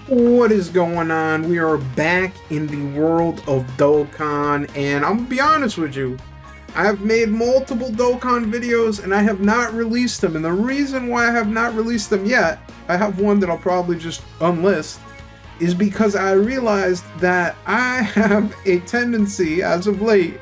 What is going on? We are back in the world of Dokkan, and I'm gonna be honest with you. I have made multiple Dokkan videos, and I have not released them. And the reason why I have not released them yet, I have one that I'll probably just unlist, is because I realized that I have a tendency, as of late,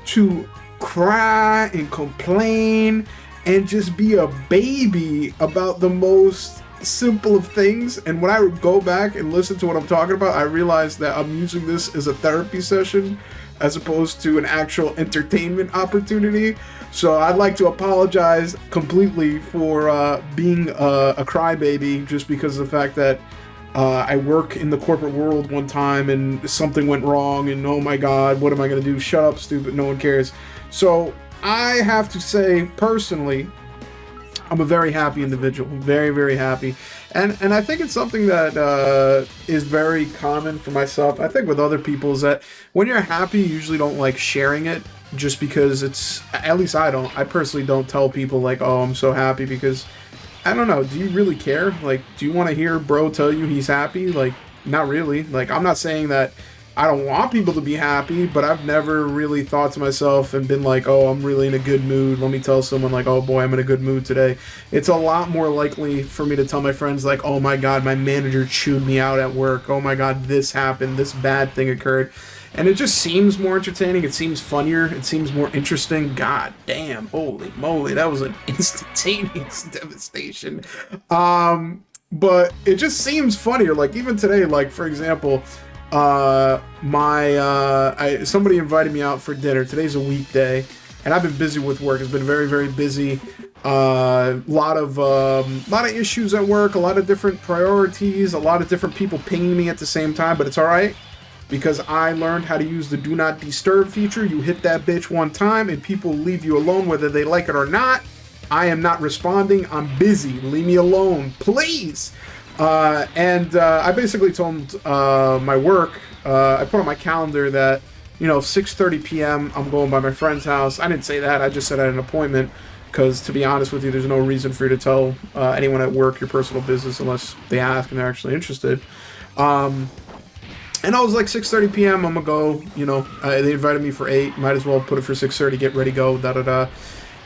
to cry and complain and just be a baby about the most simple of things. And when I go back and listen to what I'm talking about, I realize that I'm using this as a therapy session as opposed to an actual entertainment opportunity. So I'd like to apologize completely for being a crybaby, just because of the fact that I work in the corporate world one time and something went wrong and oh my god, what am I gonna do? Shut up, stupid, no one cares. So I have to say, personally, I'm a very happy individual, very, very happy. And I think it's something that is very common for myself. I think with other people is that when you're happy, you usually don't like sharing it, just because it's, at least I don't. I personally don't tell people like, oh, I'm so happy, because I don't know. Do you really care? Like, do you want to hear bro tell you he's happy? Like, not really. Like, I'm not saying that I don't want people to be happy, but I've never really thought to myself and been like, oh, I'm really in a good mood. Let me tell someone like, oh boy, I'm in a good mood today. It's a lot more likely for me to tell my friends like, oh my god, my manager chewed me out at work. Oh my god, this happened. This bad thing occurred. And it just seems more entertaining. It seems funnier. It seems more interesting. God damn, holy moly, that was an instantaneous devastation. But it just seems funnier. Like even today, like for example, somebody invited me out for dinner. Today's a weekday, and I've been busy with work. It's been very, very busy. Lot of issues at work, a lot of different priorities, a lot of different people pinging me at the same time, but it's all right, because I learned how to use the do not disturb feature. You hit that bitch one time and people leave you alone whether they like it or not. I am not responding. I'm busy. Leave me alone, please. I basically told my work, I put on my calendar that, 6:30 p.m. I'm going by my friend's house. I didn't say that. I just said I had an appointment, because to be honest with you, there's no reason for you to tell anyone at work your personal business unless they ask and they're actually interested. And I was like, 6:30 p.m. I'm gonna go. They invited me for 8. Might as well put it for 6:30. Get ready, go. Da da da.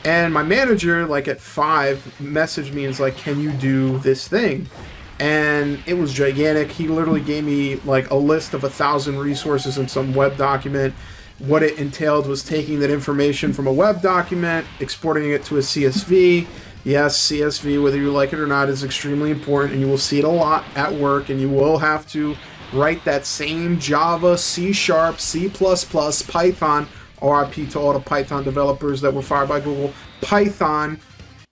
And my manager, like at 5, messaged me and was like, "Can you do this thing?" And it was gigantic. He literally gave me like a list of 1,000 resources in some web document. What it entailed was taking that information from a web document, exporting it to a CSV. Yes, CSV, whether you like it or not, is extremely important, and you will see it a lot at work, and you will have to write that same Java, C#, C++, Python, RIP to all the Python developers that were fired by Google, Python,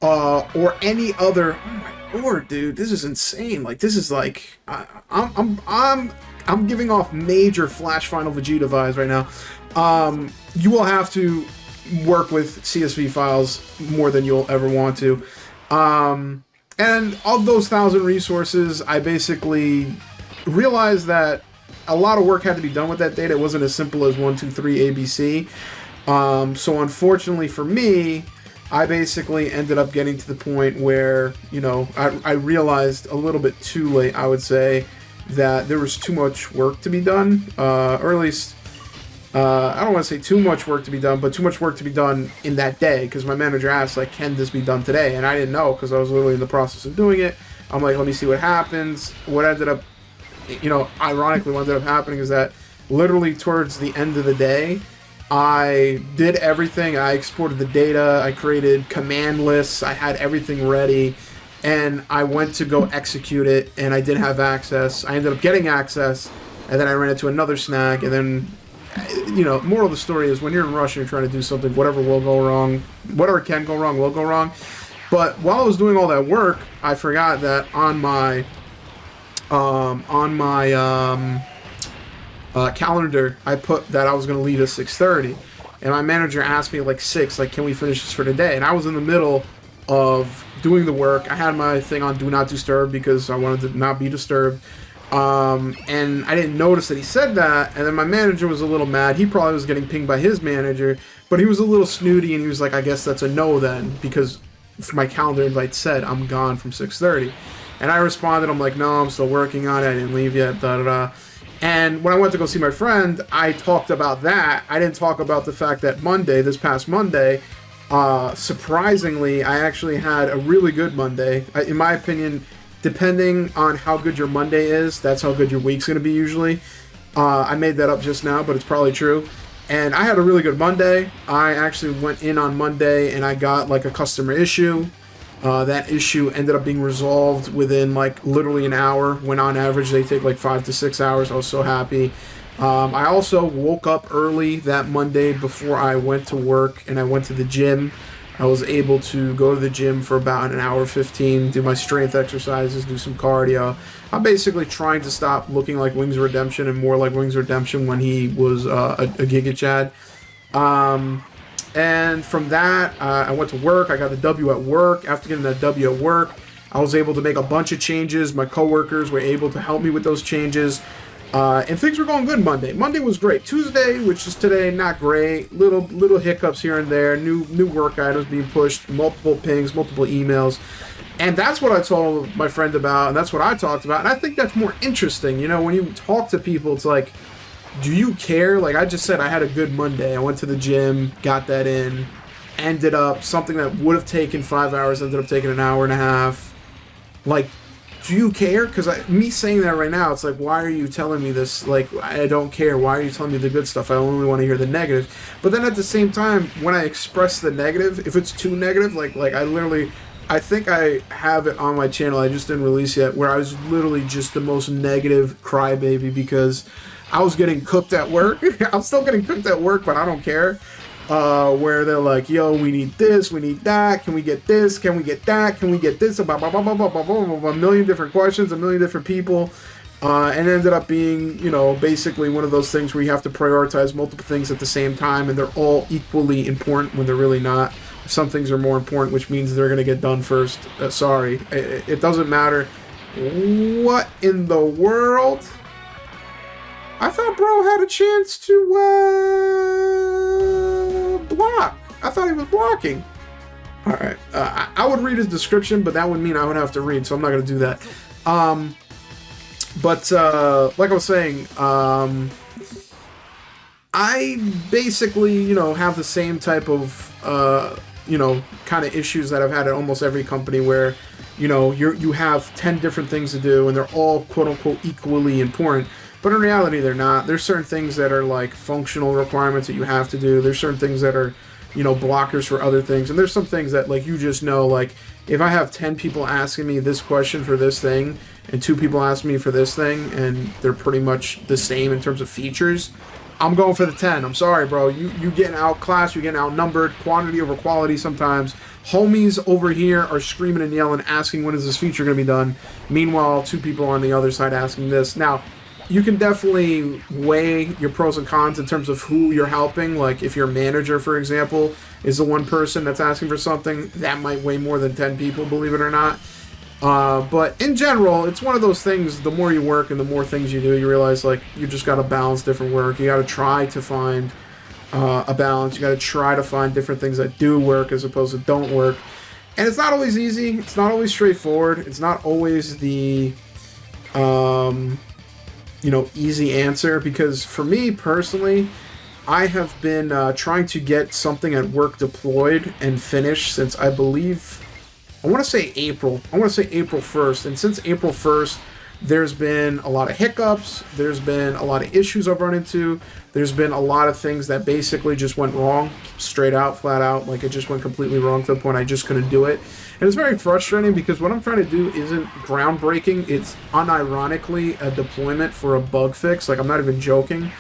or any other. Oh my lord, dude, this is insane. Like, this is like, I'm giving off major FlashFinalVegeta vibes right now. You will have to work with CSV files more than you'll ever want to. And of those 1,000 resources, I basically realized that a lot of work had to be done with that data. It wasn't as simple as 1, 2, 3, ABC. So unfortunately for me, I basically ended up getting to the point where, I realized a little bit too late, I would say, that there was too much work to be done, or at least, I don't want to say too much work to be done, but too much work to be done in that day, because my manager asked, like, can this be done today? And I didn't know, because I was literally in the process of doing it. I'm like, let me see what happens. What ended up, ironically, what ended up happening is that literally towards the end of the day, I did everything. I exported the data, I created command lists, I had everything ready, and I went to go execute it, and I didn't have access. I ended up getting access, and then I ran into another snag, and then, moral of the story is when you're in rush and you're trying to do something, whatever will go wrong, whatever can go wrong will go wrong. But while I was doing all that work, I forgot that on my calendar, I put that I was going to leave at 6:30, and my manager asked me like 6, like, can we finish this for today? And I was in the middle of doing the work. I had my thing on do not disturb because I wanted to not be disturbed, and I didn't notice that he said that. And then my manager was a little mad. He probably was getting pinged by his manager, but he was a little snooty, and he was like, I guess that's a no then, because my calendar invite said I'm gone from 6:30. And I responded, I'm like, no, I'm still working on it. I didn't leave yet, da-da-da. And when I went to go see my friend, I talked about that. I didn't talk about the fact that Monday, this past Monday, surprisingly, I actually had a really good Monday. In my opinion, depending on how good your Monday is, that's how good your week's going to be usually. I made that up just now, but it's probably true. And I had a really good Monday. I actually went in on Monday and I got like a customer issue. That issue ended up being resolved within like literally an hour, when on average they take like 5 to 6 hours. I was so happy. I also woke up early that Monday before I went to work, and I went to the gym. I was able to go to the gym for about an hour 15, do my strength exercises, do some cardio. I'm basically trying to stop looking like Wings of Redemption and more like Wings of Redemption when he was a Giga Chad. And from that, I went to work. I got the W at work. After getting that W at work, I was able to make a bunch of changes. My coworkers were able to help me with those changes. And things were going good Monday. Monday was great. Tuesday, which is today, not great. Little hiccups here and there. New work items being pushed. Multiple pings, multiple emails. And that's what I told my friend about, and that's what I talked about. And I think that's more interesting. You know, when you talk to people, it's like, do you care? Like I just said, I had a good Monday. I went to the gym, got that in, ended up, something that would have taken 5 hours ended up taking an hour and a half. Like, do you care? Because me saying that right now, it's like, why are you telling me this? Like, I don't care. Why are you telling me the good stuff? I only want to hear the negative. But then at the same time, when I express the negative, if it's too negative, like I think I have it on my channel, I just didn't release yet, where I was literally just the most negative crybaby because I was getting cooked at work. I'm still getting cooked at work, but I don't care. Where they're like, yo, we need this, we need that, can we get this, can we get that, can we get this, a million different questions, a million different people, and it ended up being, you know, basically one of those things where you have to prioritize multiple things at the same time, and they're all equally important when they're really not. Some things are more important, which means they're going to get done first. Sorry, it doesn't matter. What in the world? I thought bro had a chance to block. I thought he was blocking. All right. I would read his description, but that would mean I would have to read, so I'm not going to do that. But like I was saying, I basically, you know, have the same type of, you know, kind of issues that I've had at almost every company where, you know, you have 10 different things to do, and they're all quote-unquote equally important. But in reality, they're not. There's certain things that are like functional requirements that you have to do. There's certain things that are, you know, blockers for other things. And there's some things that, like, you just know, like, if I have 10 people asking me this question for this thing, and 2 people ask me for this thing, and they're pretty much the same in terms of features, I'm going for the 10. I'm sorry, bro. You getting outclassed, you're getting outnumbered, quantity over quality sometimes. Homies over here are screaming and yelling, asking when is this feature going to be done. Meanwhile, 2 people are on the other side asking this. Now, you can definitely weigh your pros and cons in terms of who you're helping. Like, if your manager, for example, is the one person that's asking for something, that might weigh more than 10 people, believe it or not. But in general, it's one of those things, the more you work and the more things you do, you realize, like, you just got to balance different work. You got to try to find a balance. You got to try to find different things that do work as opposed to don't work. And it's not always easy. It's not always straightforward. It's not always the, you know, easy answer, because for me personally, I have been trying to get something at work deployed and finished since, I believe, I want to say April 1st. And since April 1st, there's been a lot of hiccups. There's been a lot of issues I've run into. There's been a lot of things that basically just went wrong, straight out, flat out. Like, it just went completely wrong to the point I just couldn't do it. And it's very frustrating because what I'm trying to do isn't groundbreaking. It's unironically a deployment for a bug fix. Like, I'm not even joking.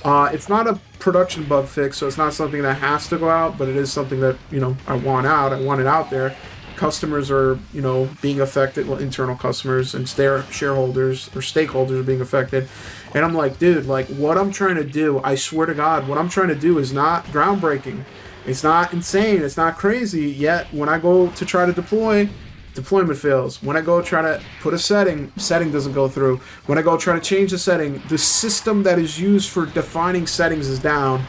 It's not a production bug fix, so it's not something that has to go out, but it is something that, you know, I want out. I want it out there. Customers are, you know, being affected. Well, internal customers and shareholders or stakeholders are being affected. And I'm like, dude, like, what I'm trying to do, I swear to God, what I'm trying to do is not groundbreaking. It's not insane. It's not crazy. Yet, when I go to try to deploy, deployment fails. When I go try to put a setting doesn't go through. When I go try to change the setting, the system that is used for defining settings is down.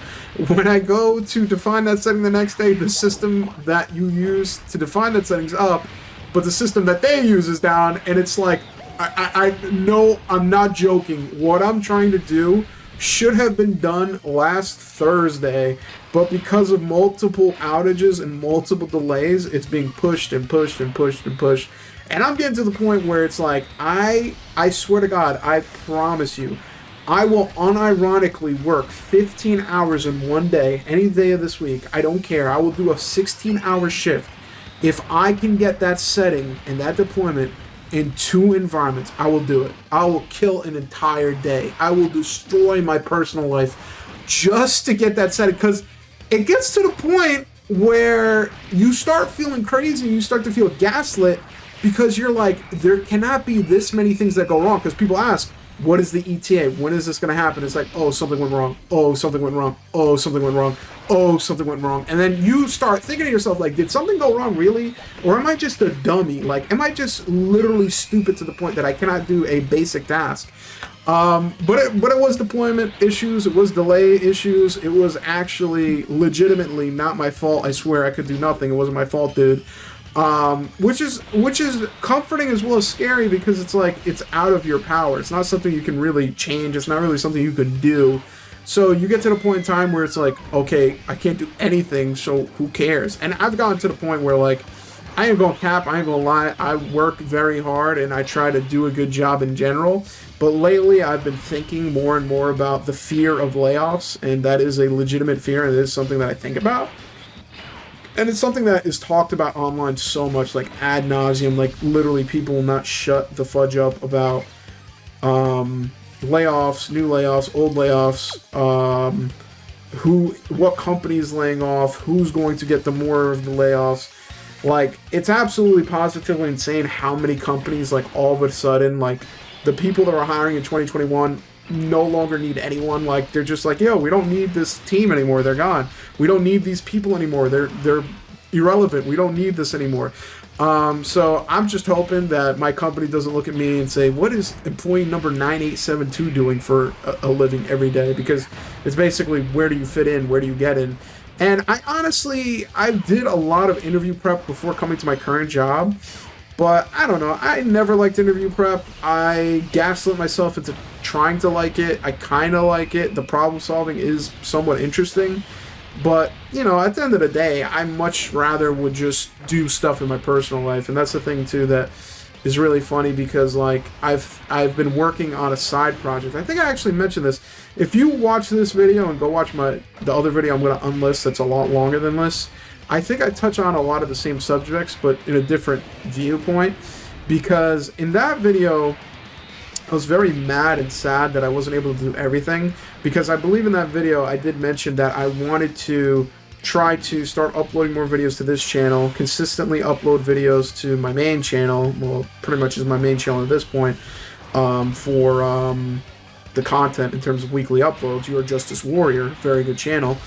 When I go to define that setting the next day, the system that you use to define that setting's up. but the system that they use is down, and it's like, I know I'm not joking. What I'm trying to do should have been done last Thursday, but because of multiple outages and multiple delays, it's being pushed and pushed and pushed and pushed. And I'm getting to the point where it's like, I swear to God, I promise you, I will unironically work 15 hours in one day, any day of this week. I don't care. I will do a 16-hour shift. If I can get that setting and that deployment in 2 environments, I will do it. I will kill an entire day. I will destroy my personal life just to get that setting, because it gets to the point where you start feeling crazy, you start to feel gaslit, because you're like, there cannot be this many things that go wrong, because people ask, what is the ETA? When is this going to happen? It's like, oh, something went wrong. Oh, something went wrong. Oh, something went wrong. Oh, something went wrong. And then you start thinking to yourself, like, did something go wrong, really? Or am I just a dummy? Like, am I just literally stupid to the point that I cannot do a basic task? But it was deployment issues. It was delay issues. It was actually legitimately not my fault. I swear I could do nothing. It wasn't my fault, dude. Which is comforting as well as scary, because it's like, it's out of your power. It's not something you can really change. It's not really something you can do. So you get to the point in time where it's like, okay, I can't do anything, so who cares? And I've gotten to the point where, like, I ain't gonna cap, I ain't gonna lie, I work very hard and I try to do a good job in general. But lately I've been thinking more and more about the fear of layoffs, and that is a legitimate fear, and it is something that I think about. And it's something that is talked about online so much, like ad nauseum. Like, literally, people will not shut the fudge up about layoffs, new layoffs, old layoffs, what company is laying off, who's going to get the more of the layoffs. Like, it's absolutely positively insane how many companies, like, all of a sudden, like, the people that are hiring in 2021 no longer need anyone. Like, they're just like, yo, we don't need this team anymore, they're gone. We don't need these people anymore, they're irrelevant, we don't need this anymore. So I'm just hoping that my company doesn't look at me and say, what is employee number 9872 doing for a living every day? Because it's basically, where do you fit in, where do you get in? And I did a lot of interview prep before coming to my current job, but I don't know, I never liked interview prep. I gaslit myself into trying to like it. I kind of like it. The problem solving is somewhat interesting, but, you know, at the end of the day, I much rather would just do stuff in my personal life. And that's the thing too that is really funny, because, like, I've been working on a side project. I think I actually mentioned this. If you watch this video and go watch the other video I'm going to unlist that's a lot longer than this, I think I touch on a lot of the same subjects, but in a different viewpoint, because in that video, I was very mad and sad that I wasn't able to do everything, because I believe in that video I did mention that I wanted to try to start uploading more videos to this channel, consistently upload videos to my main channel, well, pretty much is my main channel at this point, for the content in terms of weekly uploads. You're a Justice Warrior, very good channel.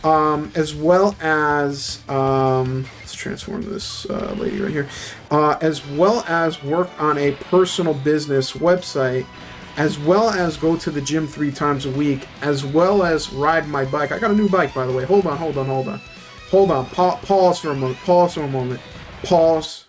As well as, let's transform this lady right here, as well as work on a personal business website, as well as go to the gym 3 times a week, as well as ride my bike. I got a new bike, by the way. Hold on. Pause for a moment. Pause.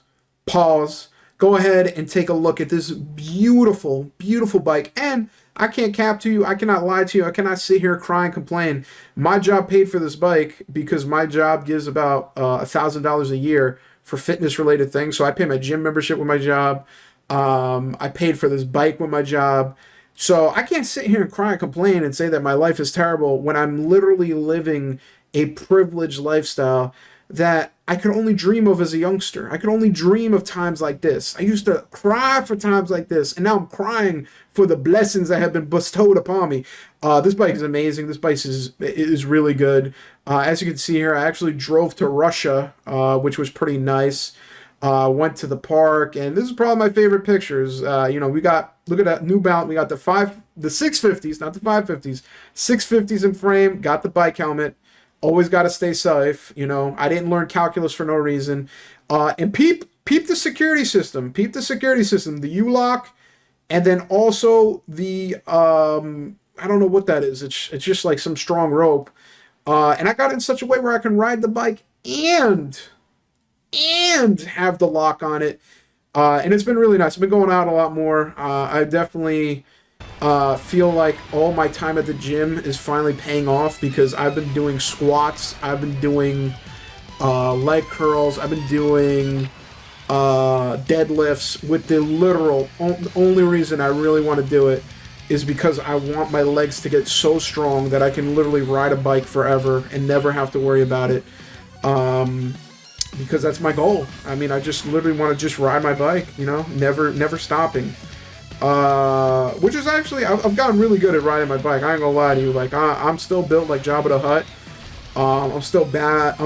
Go ahead and take a look at this beautiful, beautiful bike. And I can't cap to you, I cannot lie to you, I cannot sit here, cry and complain. My job paid for this bike, because my job gives about $1,000 a year for fitness-related things. So I pay my gym membership with my job. I paid for this bike with my job. So I can't sit here and cry and complain and say that my life is terrible when I'm literally living a privileged lifestyle that I could only dream of as a youngster. I could only dream of times like this. I used to cry for times like this, and now I'm crying for the blessings that have been bestowed upon me. This bike is amazing. This bike is really good. As you can see here, I actually drove to Russia, which was pretty nice. Went to the park, and this is probably my favorite pictures. You know, look at that new mount. We got the 650s, not the 550s. 650s in frame. Got the bike helmet. Always got to stay safe. You know, I didn't learn calculus for no reason. And peep the security system. Peep the security system. The U-lock, and then also the I don't know what that is. It's just like some strong rope. And I got it in such a way where I can ride the bike and and have the lock on it. And it's been really nice. I've been going out a lot more. I definitely feel like all my time at the gym is finally paying off because I've been doing squats, I've been doing leg curls, I've been doing deadlifts with the literal only reason I really want to do it is because I want my legs to get so strong that I can literally ride a bike forever and never have to worry about it. Because that's my goal. I mean, I just literally want to just ride my bike, you know, never stopping. Which is actually, I've gotten really good at riding my bike. I ain't gonna lie to you. Like, I'm still built like Jabba the Hutt. I'm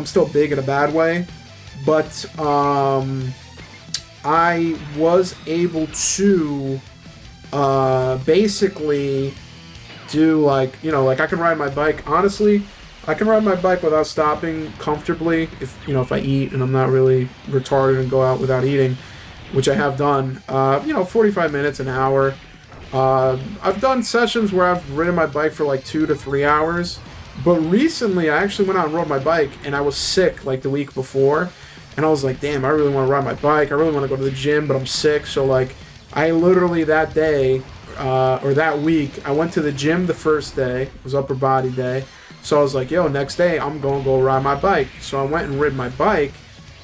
still big in a bad way. But, I was able to, basically do like, you know, like I can ride my bike. Honestly, I can ride my bike without stopping comfortably if, you know, if I eat and I'm not really retarded and go out without eating, which I have done. You know, 45 minutes, an hour. I've done sessions where I've ridden my bike for like 2 to 3 hours. But recently, I actually went out and rode my bike, and I was sick like the week before. And I was like, damn, I really want to ride my bike. I really want to go to the gym, but I'm sick. So, like, I literally that day, or that week, I went to the gym the first day. It was upper body day. So I was like, yo, next day, I'm going to go ride my bike. So I went and rid my bike.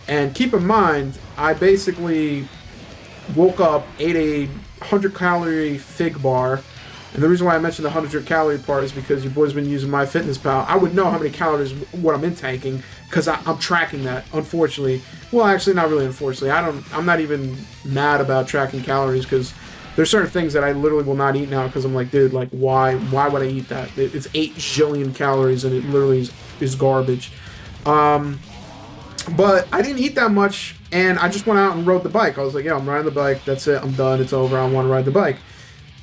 And keep in mind, I basically woke up, ate a 100-calorie fig bar. And the reason why I mentioned the 100-calorie part is because your boy's been using MyFitnessPal. I would know how many calories, what I'm intaking, because I'm tracking that, unfortunately. Well, actually, not really unfortunately. I'm not even mad about tracking calories, because there's certain things that I literally will not eat now, because I'm like, dude, like, why would I eat that? It's 8 zillion calories, and it literally is garbage. But I didn't eat that much, and I just went out and rode the bike. I was like, yeah, I'm riding the bike. That's it. I'm done. It's over. I want to ride the bike.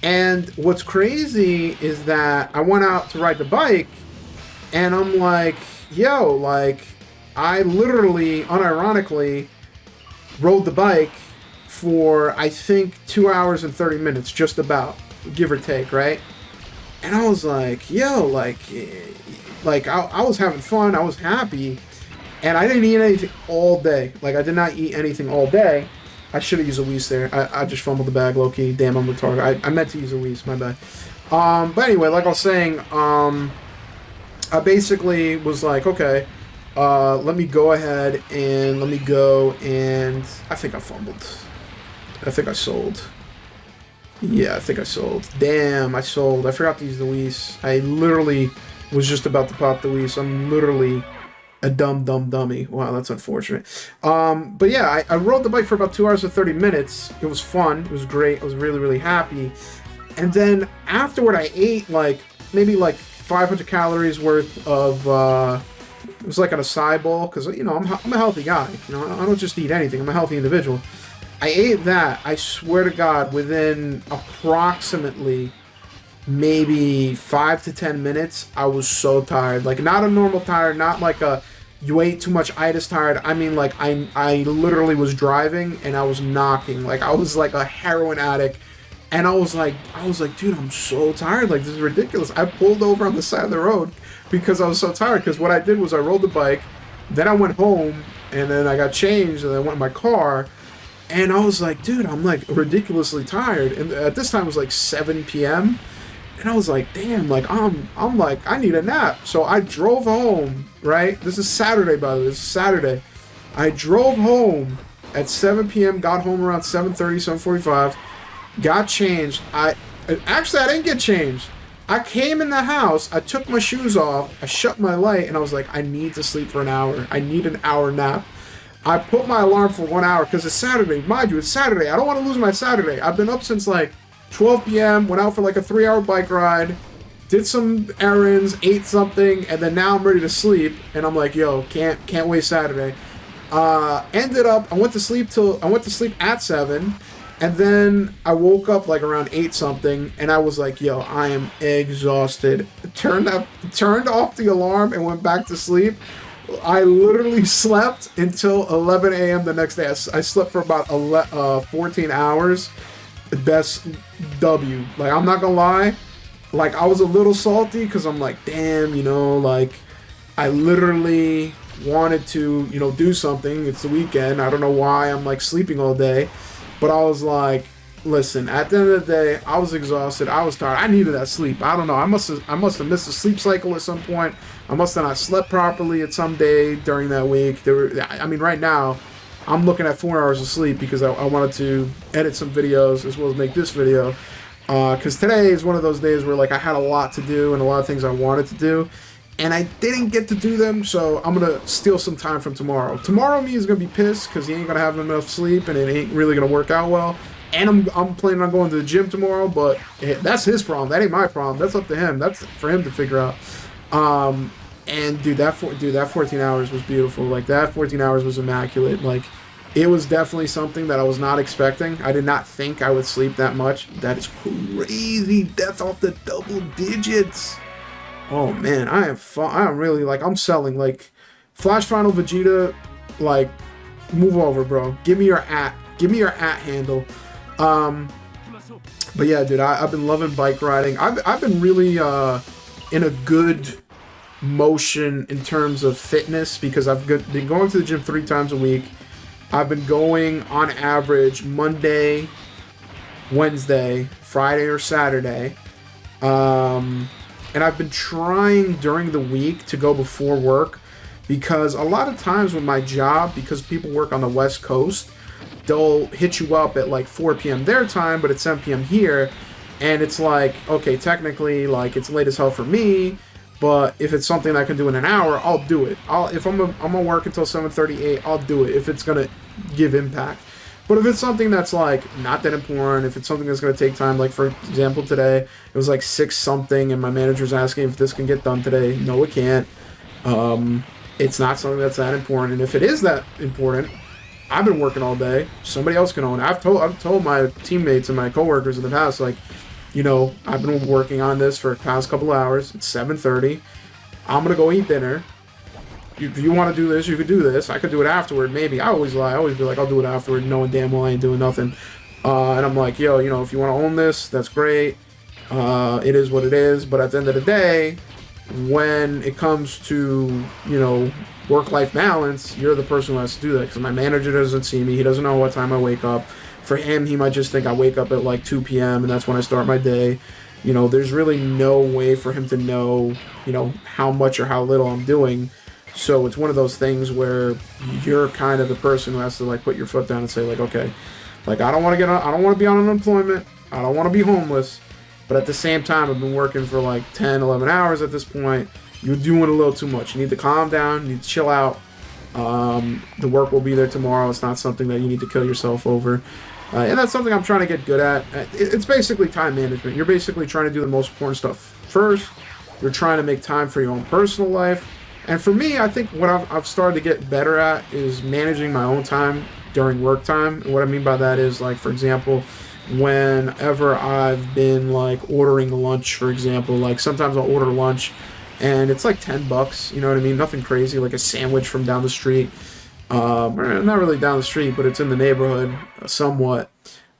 And what's crazy is that I went out to ride the bike, and I'm like, yo, like, I literally, unironically, rode the bike for, I think, 2 hours and 30 minutes, just about, give or take, right? And I was like, yo, like I was having fun, I was happy, and I didn't eat anything all day. Like, I did not eat anything all day. I should have used a Whis there. I just fumbled the bag, low-key. Damn, I'm retarded. I meant to use a Whis, my bad. But anyway, like I was saying, I basically was like, okay, let me go ahead and let me go and... I think I fumbled. I think I sold. Yeah, I think I sold. Damn, I sold. I forgot to use the Whis. I literally was just about to pop the Whis. I'm literally... a dumb dummy. Wow, that's unfortunate. But yeah, I rode the bike for about 2 hours and 30 minutes. It was fun. It was great. I was really, really happy. And then afterward, I ate like maybe like 500 calories worth of. It was like an acai bowl because you know I'm a healthy guy. You know, I don't just eat anything. I'm a healthy individual. I ate that. I swear to God, within approximately maybe 5 to 10 minutes, I was so tired. Like, not a normal tired, not like a you ate too much itis tired. I mean, like, I literally was driving and I was knocking. Like, I was like a heroin addict. And I was like, dude, I'm so tired. Like, this is ridiculous. I pulled over on the side of the road because I was so tired. Because what I did was I rode the bike, then I went home, and then I got changed, and I went in my car. And I was like, dude, I'm like ridiculously tired. And at this time it was like 7 p.m. And I was like, damn, like, I'm like, I need a nap. So I drove home, right? This is Saturday, by the way. This is Saturday. I drove home at 7 p.m., got home around 7:30, 7:45, got changed. I didn't get changed. I came in the house, I took my shoes off, I shut my light, and I was like, I need to sleep for an hour. I need an hour nap. I put my alarm for 1 hour because it's Saturday. Mind you, it's Saturday. I don't want to lose my Saturday. I've been up since like 12 p.m., went out for like a 3-hour bike ride, did some errands, ate something, and then now I'm ready to sleep. And I'm like, yo, can't wait Saturday. Ended up, I went to sleep at 7, and then I woke up like around 8 something, and I was like, yo, I am exhausted. Turned off the alarm and went back to sleep. I literally slept until 11 a.m. the next day. I slept for about 14 hours. Best W. Like, I'm not gonna lie, like, I was a little salty because I'm like, damn, you know, like, I literally wanted to, you know, do something. It's the weekend. I don't know why I'm like sleeping all day, but I was like, listen, at the end of the day, I was exhausted. I was tired. I needed that sleep. I don't know. I must have missed a sleep cycle at some point. I must have not slept properly at some day during that week. I mean, right now, I'm looking at 4 hours of sleep because I wanted to edit some videos as well as make this video. Because today is one of those days where like I had a lot to do and a lot of things I wanted to do, and I didn't get to do them, so I'm going to steal some time from tomorrow. Tomorrow me is going to be pissed because he ain't going to have enough sleep and it ain't really going to work out well. And I'm planning on going to the gym tomorrow, but that's his problem. That ain't my problem. That's up to him. That's for him to figure out. And dude, that 14 hours was beautiful. Like that 14 hours was immaculate. Like it was definitely something that I was not expecting. I did not think I would sleep that much. That is crazy. That's off the double digits. Oh man, I'm really like, I'm selling. Like FlashFinalVegeta, like move over, bro. Give me your @ handle. But yeah, dude, I've been loving bike riding. I've been really in a good motion in terms of fitness because I've been going to the gym 3 times a week. I've been going on average Monday, Wednesday, Friday, or Saturday. And I've been trying during the week to go before work because a lot of times with my job, because people work on the West Coast, they'll hit you up at like 4 p.m. their time, but it's 7 p.m. here. And it's like, okay, technically, like it's late as hell for me, but if it's something I can do in an hour, I'll do it. If I'm gonna work until 7:38, I'll do it if it's gonna give impact. But if it's something that's like not that important, if it's something that's gonna take time, like for example today, it was like 6 something, and my manager's asking if this can get done today. No, it can't. It's not something that's that important, and if it is that important, I've been working all day. Somebody else can own it. I've told my teammates and my coworkers in the past, like, you know, I've been working on this for the past couple of hours. It's 7:30. I'm gonna go eat dinner. If you want to do this, you could do this. I could do it afterward, maybe. I always lie. I always be like, I'll do it afterward, knowing damn well I ain't doing nothing. And I'm like, yo, you know, if you want to own this, that's great. It is what it is. But at the end of the day, when it comes to, you know, work-life balance, you're the person who has to do that. Because my manager doesn't see me. He doesn't know what time I wake up. For him, he might just think I wake up at like 2 p.m. and that's when I start my day. You know, there's really no way for him to know, you know, how much or how little I'm doing. So it's one of those things where you're kind of the person who has to like put your foot down and say like, okay, like I don't want to be on unemployment. I don't want to be homeless. But at the same time, I've been working for like 10, 11 hours at this point. You're doing a little too much. You need to calm down. You need to chill out. The work will be there tomorrow. It's not something that you need to kill yourself over. And that's something I'm trying to get good at. It's basically time management. You're basically trying to do the most important stuff first. You're trying to make time for your own personal life. And for me, I think what I've started to get better at is managing my own time during work time. And what I mean by that is, like, for example, whenever I've been, like, ordering lunch, for example, like, sometimes I'll order lunch and it's like $10, you know what I mean? Nothing crazy, like a sandwich from down the street. Not really down the street, but it's in the neighborhood somewhat.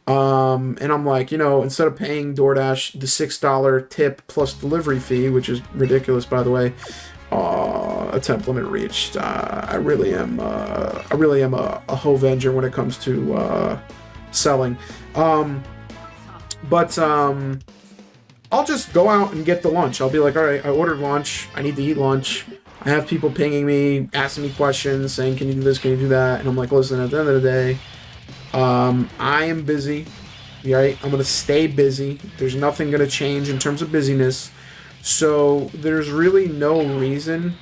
And I'm like, you know, instead of paying DoorDash the $6 tip plus delivery fee, which is ridiculous, by the way, attempt limit reached. I really am a Hovenger when it comes to selling. I'll just go out and get the lunch. I'll be like, all right, I ordered lunch. I need to eat lunch. I have people pinging me, asking me questions, saying, can you do this, can you do that? And I'm like, listen, at the end of the day, I am busy, right? I'm going to stay busy. There's nothing going to change in terms of busyness. So there's really no reason,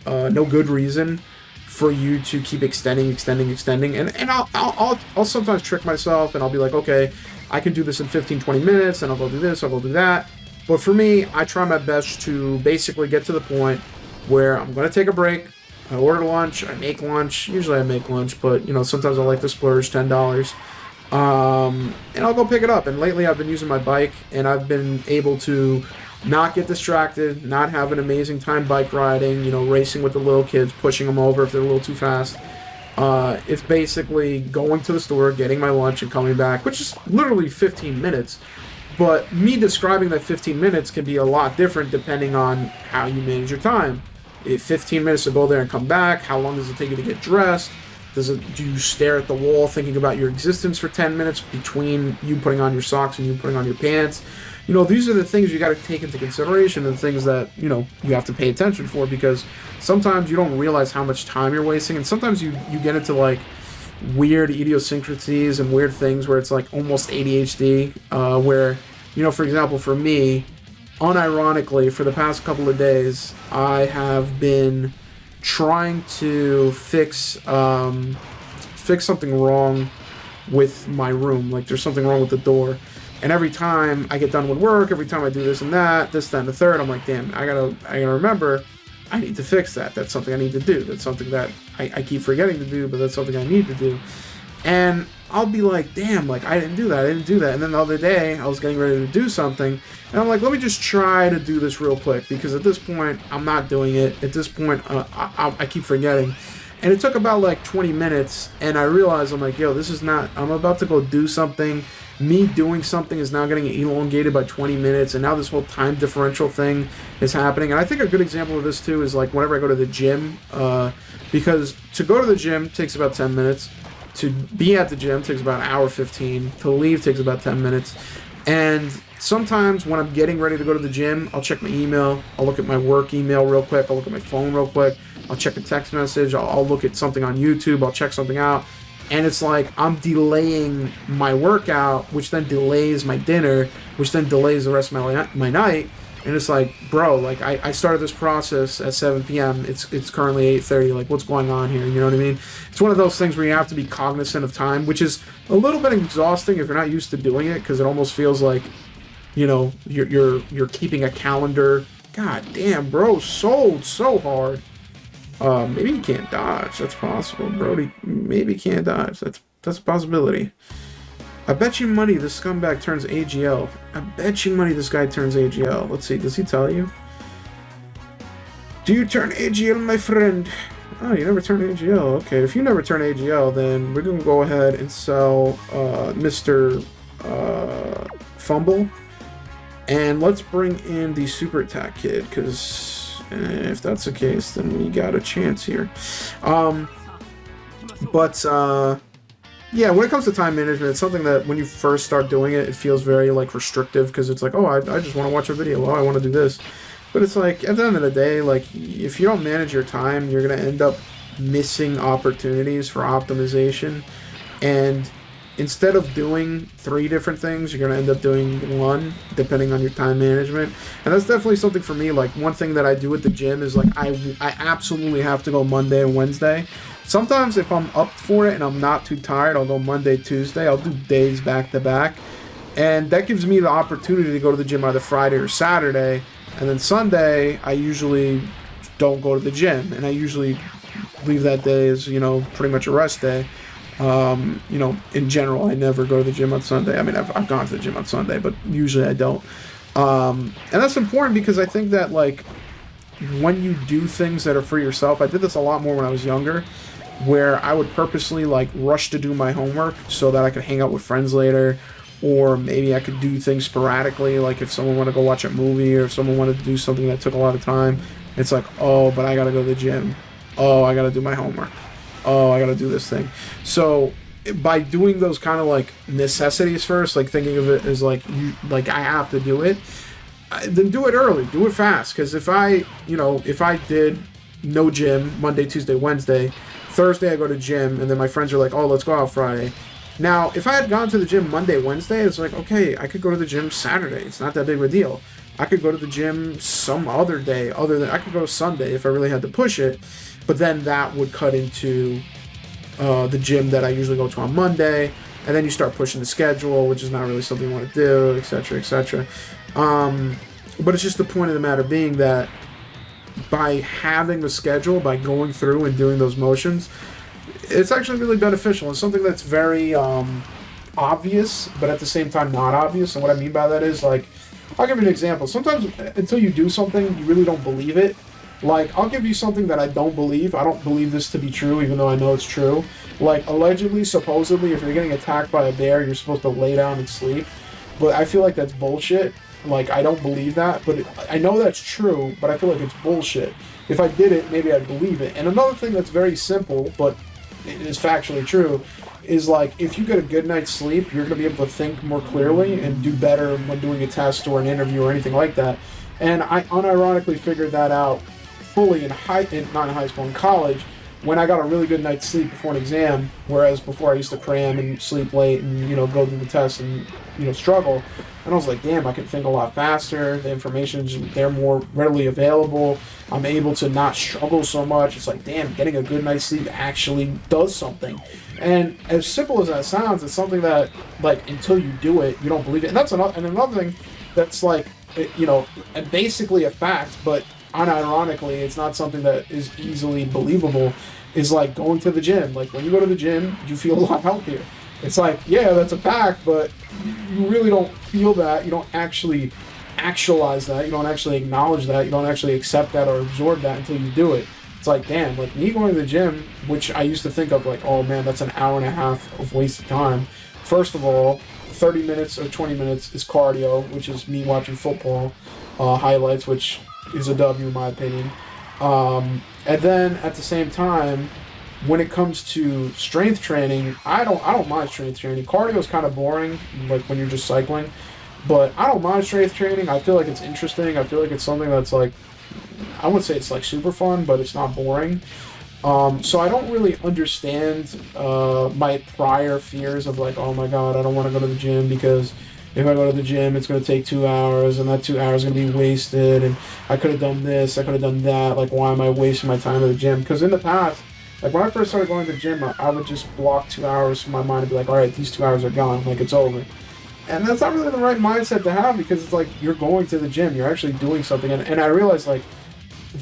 no good reason for you to keep extending. And I'll sometimes trick myself and I'll be like, okay, I can do this in 15, 20 minutes and I'll go do this, I'll go do that. But for me, I try my best to basically get to the point where I'm going to take a break. I order lunch, I make lunch. Usually I make lunch, but, you know, sometimes I like to splurge $10. And I'll go pick it up. And lately I've been using my bike, and I've been able to not get distracted, not have an amazing time bike riding, you know, racing with the little kids, pushing them over if they're a little too fast. It's basically going to the store, getting my lunch, and coming back, which is literally 15 minutes. But me describing that 15 minutes can be a lot different depending on how you manage your time. 15 minutes to go there and come back? How long does it take you to get dressed? Do you stare at the wall thinking about your existence for 10 minutes between you putting on your socks and you putting on your pants? You know, these are the things you got to take into consideration, and things that, you know, you have to pay attention for, because sometimes you don't realize how much time you're wasting, and sometimes you get into like weird idiosyncrasies and weird things where it's like almost ADHD, where, you know, for example, for me, unironically, for the past couple of days, I have been trying to fix something wrong with my room. Like, there's something wrong with the door. And every time I get done with work, every time I do this and that, this, that, and the third, I'm like, damn, I gotta remember, I need to fix that. That's something I need to do. That's something that I keep forgetting to do, but that's something I need to do. And I'll be like, damn, like, I didn't do that. And then the other day, I was getting ready to do something, and I'm like, let me just try to do this real quick, because at this point, I'm not doing it. At this point, I keep forgetting. And it took about like 20 minutes, and I realized, I'm like, yo, this is not, I'm about to go do something. Me doing something is now getting elongated by 20 minutes, and now this whole time differential thing is happening. And I think a good example of this too is like whenever I go to the gym, because to go to the gym takes about 10 minutes, to be at the gym takes about an hour 15, to leave takes about 10 minutes, and sometimes when I'm getting ready to go to the gym, I'll check my email, I'll look at my work email real quick, I'll look at my phone real quick, I'll check a text message, I'll look at something on YouTube, I'll check something out. And it's like I'm delaying my workout, which then delays my dinner, which then delays the rest of my night. And it's like, bro, like I started this process at 7 p.m. It's currently 8:30. Like, what's going on here? You know what I mean? It's one of those things where you have to be cognizant of time, which is a little bit exhausting if you're not used to doing it, because it almost feels like, you know, you're keeping a calendar. God damn, bro, sold so hard. Maybe he can't dodge. That's possible. Brody maybe can't dodge. That's a possibility. I bet you money this scumbag turns AGL. I bet you money this guy turns AGL. Let's see. Does he tell you? Do you turn AGL, my friend? Oh, you never turn AGL. Okay, if you never turn AGL, then we're going to go ahead and sell Mr. Fumble. And let's bring in the Super Attack Kid, because if that's the case, then we got a chance here. Yeah, when it comes to time management, it's something that when you first start doing it, it feels very like restrictive, because it's like, oh, I just want to watch a video. Oh, I want to do this. But it's like, at the end of the day, like, if you don't manage your time, you're going to end up missing opportunities for optimization. And instead of doing 3 different things, you're going to end up doing 1, depending on your time management. And that's definitely something for me. Like, one thing that I do at the gym is, like, I absolutely have to go Monday and Wednesday. Sometimes if I'm up for it and I'm not too tired, I'll go Monday, Tuesday. I'll do days back to back. And that gives me the opportunity to go to the gym either Friday or Saturday. And then Sunday, I usually don't go to the gym. And I usually leave that day as, you know, pretty much a rest day. You know, in general, I never go to the gym on Sunday. I mean, I've gone to the gym on Sunday, but usually I don't. And that's important, because I think that, like, when you do things that are for yourself, I did this a lot more when I was younger, where I would purposely, like, rush to do my homework so that I could hang out with friends later, or maybe I could do things sporadically, like if someone wanted to go watch a movie, or if someone wanted to do something that took a lot of time, it's like, oh, but I gotta go to the gym. Oh, I gotta do my homework. Oh, I gotta do this thing. So by doing those kind of like necessities first, like thinking of it as like I have to do it, then do it early, do it fast. Because if I did no gym Monday, Tuesday, Wednesday, Thursday I go to gym, and then my friends are like, oh, let's go out Friday. Now, if I had gone to the gym Monday, Wednesday, it's like, okay, I could go to the gym Saturday. It's not that big of a deal. I could go to the gym some other day, I could go Sunday if I really had to push it. But then that would cut into the gym that I usually go to on Monday, and then you start pushing the schedule, which is not really something you want to do, etc., etc. But it's just the point of the matter being that by having the schedule, by going through and doing those motions, it's actually really beneficial. It's something that's very obvious, but at the same time not obvious. And what I mean by that is, like, I'll give you an example. Sometimes until you do something, you really don't believe it. Like, I'll give you something that I don't believe. I don't believe this to be true, even though I know it's true. Like, allegedly, supposedly, if you're getting attacked by a bear, you're supposed to lay down and sleep. But I feel like that's bullshit. Like, I don't believe that, but I know that's true, but I feel like it's bullshit. If I did it, maybe I'd believe it. And another thing that's very simple, but it is factually true, is like, if you get a good night's sleep, you're going to be able to think more clearly and do better when doing a test or an interview or anything like that. And I unironically figured that out fully in college, when I got a really good night's sleep before an exam, whereas before I used to cram and sleep late and, you know, go through the test and, you know, struggle. And I was like, damn, I can think a lot faster. The information's there more readily available. I'm able to not struggle so much. It's like, damn, getting a good night's sleep actually does something. And as simple as that sounds, it's something that, like, until you do it, you don't believe it. And that's another thing that's, like, you know, basically a fact, but unironically, it's not something that is easily believable, is like going to the gym. Like, when you go to the gym, you feel a lot healthier. It's like, yeah, that's a fact, but you really don't feel that. You don't actually actualize that. You don't actually acknowledge that. You don't actually accept that or absorb that until you do it. It's like, damn, like me going to the gym, which I used to think of like, oh man, that's an hour and a half of wasted time. First of all, 30 minutes or 20 minutes is cardio, which is me watching football highlights, which is a W in my opinion. And then at the same time, when it comes to strength training, I don't mind strength training. Cardio is kind of boring, like when you're just cycling, but I don't mind strength training. I feel like it's interesting. I feel like it's something that's like, I wouldn't say it's like super fun, but it's not boring. So I don't really understand my prior fears of like, oh my god, I don't want to go to the gym because if I go to the gym, it's going to take 2 hours, and that 2 hours is going to be wasted, and I could have done this, I could have done that, like, why am I wasting my time at the gym? Because in the past, like, when I first started going to the gym, I would just block 2 hours from my mind and be like, alright, these 2 hours are gone, like, it's over. And that's not really the right mindset to have, because it's like, you're going to the gym, you're actually doing something, and I realized, like,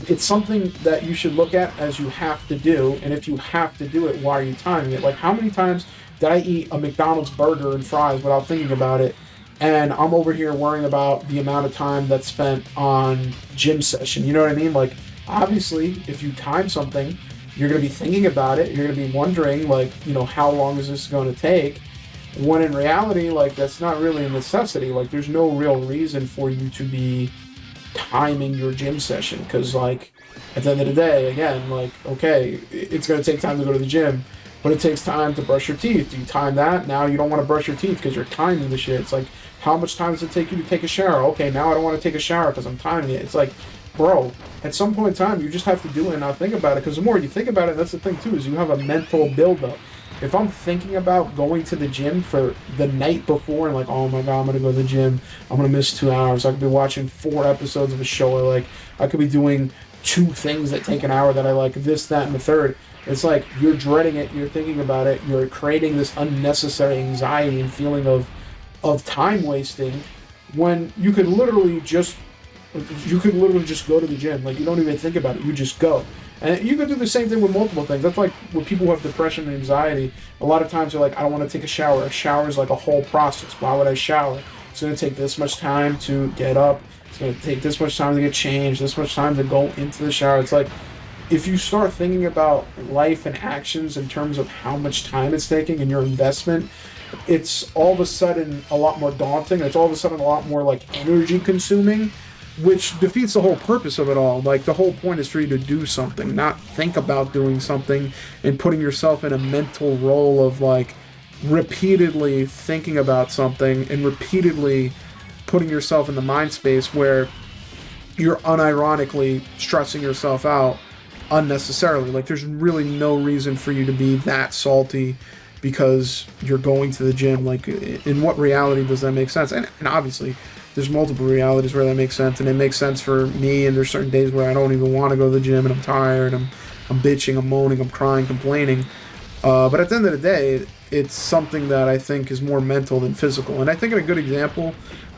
it's something that you should look at as you have to do, and if you have to do it, why are you timing it? Like, how many times did I eat a McDonald's burger and fries without thinking about it? And I'm over here worrying about the amount of time that's spent on gym session. You know what I mean? Like, obviously, if you time something, you're going to be thinking about it. You're going to be wondering, like, you know, how long is this going to take? When in reality, like, that's not really a necessity. Like, there's no real reason for you to be timing your gym session. Because, like, at the end of the day, again, like, okay, it's going to take time to go to the gym. But it takes time to brush your teeth. Do you time that? Now you don't want to brush your teeth because you're timing the shit. It's like, how much time does it take you to take a shower? Okay, now I don't want to take a shower because I'm timing it. It's like, bro, at some point in time, you just have to do it and not think about it. Because the more you think about it, that's the thing too, is you have a mental buildup. If I'm thinking about going to the gym for the night before and like, oh my god, I'm going to go to the gym. I'm going to miss 2 hours. I could be watching 4 episodes of a show I like. I could be doing 2 things that take an hour that I like, this, that, and the third. It's like, you're dreading it, you're thinking about it, you're creating this unnecessary anxiety and feeling of time wasting when you could literally just go to the gym. Like, you don't even think about it, you just go. And you could do the same thing with multiple things. That's like with people who have depression and anxiety. A lot of times they're like, I don't want to take a shower. A shower is like a whole process. Why would I shower? It's going to take this much time to get up. It's going to take this much time to get changed, this much time to go into the shower. It's like, if you start thinking about life and actions in terms of how much time it's taking and your investment, it's all of a sudden a lot more daunting. It's all of a sudden a lot more like energy consuming, which defeats the whole purpose of it all. Like, the whole point is for you to do something, not think about doing something and putting yourself in a mental role of like repeatedly thinking about something and repeatedly putting yourself in the mind space where you're unironically stressing yourself out unnecessarily. Like, there's really no reason for you to be that salty because you're going to the gym. Like, in what reality does that make sense? And obviously there's multiple realities where that makes sense, and it makes sense for me, and there's certain days where I don't even want to go to the gym and I'm tired, I'm bitching, I'm moaning, I'm crying, complaining, but at the end of the day, it's something that I think is more mental than physical. And I think a good example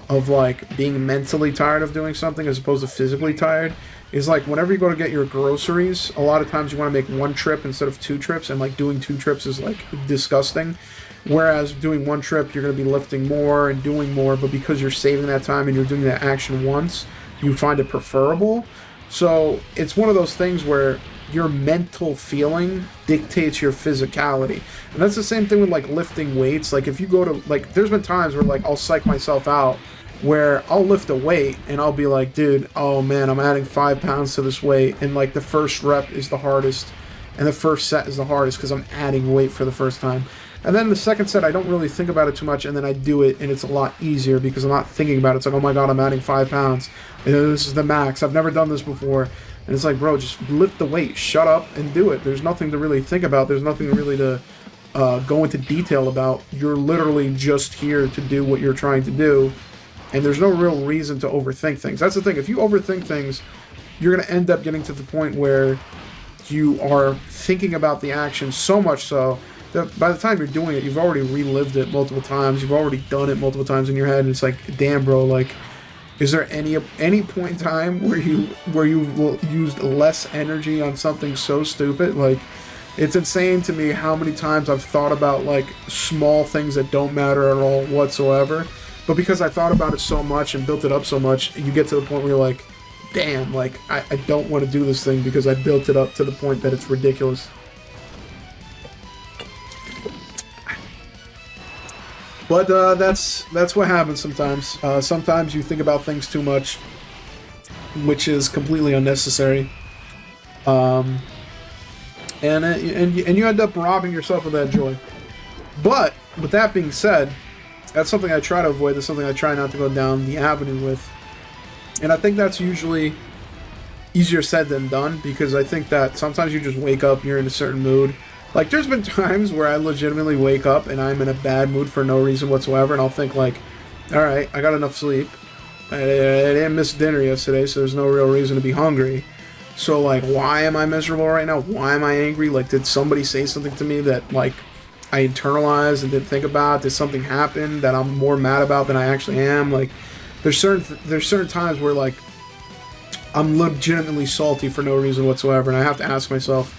of like being mentally tired of doing something as opposed to physically tired is like whenever you go to get your groceries, a lot of times you want to make one trip instead of 2 trips, and like doing 2 trips is like disgusting. Whereas doing 1 trip, you're going to be lifting more and doing more, but because you're saving that time and you're doing that action once, you find it preferable. So it's one of those things where your mental feeling dictates your physicality. And that's the same thing with like lifting weights. Like, if you go to, like, there's been times where like I'll psych myself out where I'll lift a weight and I'll be like, dude, oh man, I'm adding 5 pounds to this weight, and like the first rep is the hardest and the first set is the hardest because I'm adding weight for the first time. And then the second set, I don't really think about it too much, and then I do it, and it's a lot easier because I'm not thinking about it. It's like, oh my god, I'm adding 5 pounds. And this is the max. I've never done this before. And it's like, bro, just lift the weight. Shut up and do it. There's nothing to really think about. There's nothing really to go into detail about. You're literally just here to do what you're trying to do, and there's no real reason to overthink things. That's the thing. If you overthink things, you're going to end up getting to the point where you are thinking about the action so much so that by the time you're doing it, you've already relived it multiple times. You've already done it multiple times in your head, and it's like, damn, bro, like, is there any point in time where you've used less energy on something so stupid? Like, it's insane to me how many times I've thought about, like, small things that don't matter at all whatsoever. But because I thought about it so much and built it up so much, you get to the point where you're like, damn, like, I don't want to do this thing because I built it up to the point that it's ridiculous. But that's what happens sometimes. Sometimes you think about things too much, which is completely unnecessary. And you end up robbing yourself of that joy. But with that being said, that's something I try to avoid. That's something I try not to go down the avenue with. And I think that's usually easier said than done, because I think that sometimes you just wake up, you're in a certain mood. Like, there's been times where I legitimately wake up and I'm in a bad mood for no reason whatsoever, and I'll think, like, alright, I got enough sleep. I didn't miss dinner yesterday, so there's no real reason to be hungry. So, like, why am I miserable right now? Why am I angry? Like, did somebody say something to me that, like, I internalized and didn't think about? Did something happen that I'm more mad about than I actually am? Like, there's certain times where, like, I'm legitimately salty for no reason whatsoever, and I have to ask myself,